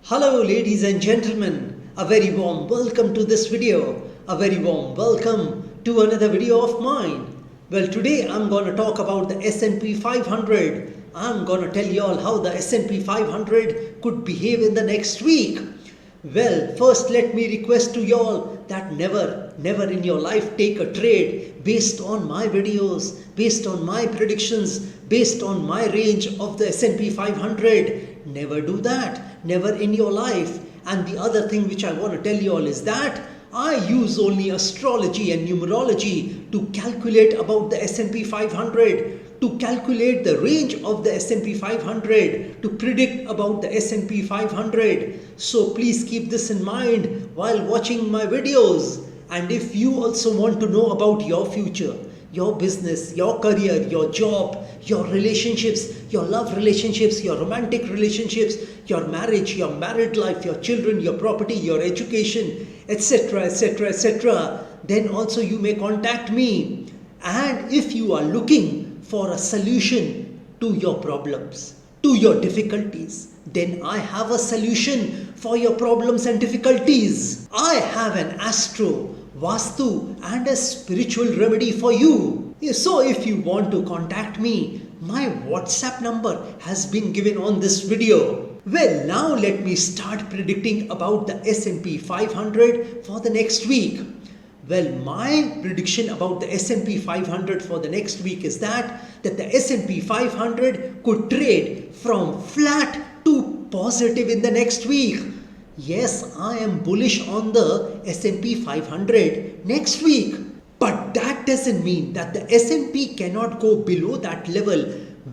Hello ladies and gentlemen, a very warm welcome to this video, a very warm welcome to another video of mine. Well, today I'm going to talk about the S&P 500. I'm going to tell you all how the S&P 500 could behave in the next week. Well, first let me request to you all that never in your life take a trade based on my videos, based on my predictions, based on my range of the S&P 500. Never do that, never in your life. And the other thing which I want to tell you all is that I use only astrology and numerology to calculate about the S&P 500, to calculate the range of the S&P 500, to predict about the S&P 500. So please keep this in mind while watching my videos. And if you also want to know about your future, your business, your career, your job, your relationships, your love relationships, your romantic relationships, your marriage, your married life, your children, your property, your education, etc., etc., etc., then also you may contact me. And if you are looking for a solution to your problems, to your difficulties, then I have a solution for your problems and difficulties. I have an Astro-Vastu and a spiritual remedy for you. So if you want to contact me, my WhatsApp number has been given on this video. Well, now let me start predicting about the S&P 500 for the next week. Well, my prediction about the S&P 500 for the next week is that the S&P 500 could trade from flat to positive in the next week. Yes, I am bullish on the S&P 500 next week. But that doesn't mean that the S&P cannot go below that level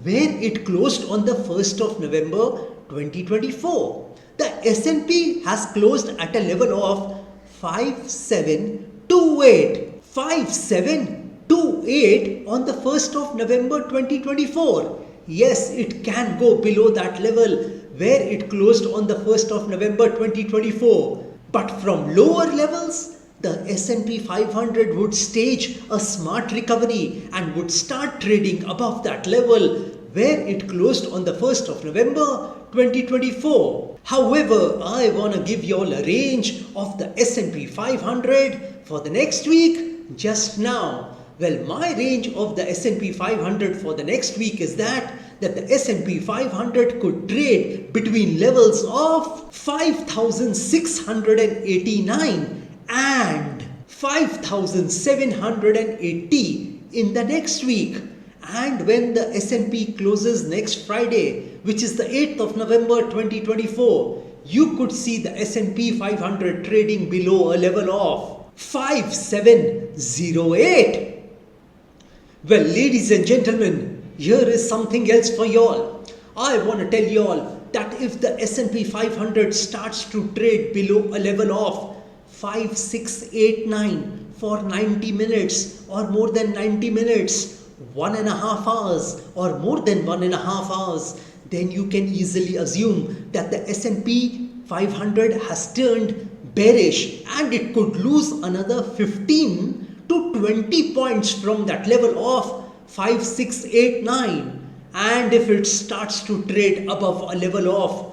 where it closed on the 1st of November 2024. The S&P has closed at a level of 5728. 5728 on the 1st of November 2024. Yes, it can go below that level where it closed on the 1st of November 2024. But from lower levels, the S&P 500 would stage a smart recovery and would start trading above that level where it closed on the 1st of November 2024. However, I want to give you all a range of the S&P 500 for the next week just now. Well, my range of the S&P 500 for the next week is that the S&P 500 could trade between levels of 5,689 and 5,780 in the next week. And when the S&P closes next Friday, which is the 8th of November 2024, you could see the S&P 500 trading below a level of 5708. Well, ladies and gentlemen, here is something else for y'all. I want to tell y'all that if the S&P 500 starts to trade below a level of 5689 for 90 minutes or more than 90 minutes, 1.5 hours or more than 1.5 hours, then you can easily assume that the S&P 500 has turned bearish and it could lose another 15 to 20 points from that level of 5689. And if it starts to trade above a level of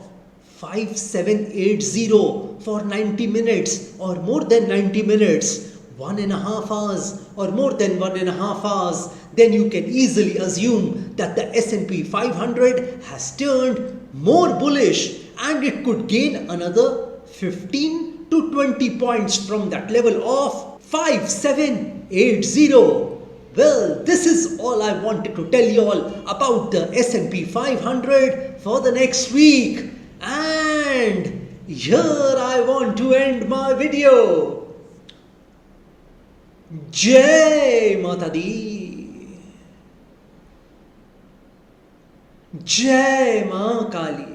5780 for 90 minutes or more than 90 minutes, 1.5 hours or more than 1.5 hours, then you can easily assume that the S&P 500 has turned more bullish and it could gain another 15 to 20 points from that level of 5780. Well, this is all I wanted to tell you all about the S&P 500 for the next week. And here I want to end my video. Jai Mata Di, Jai Ma Kali.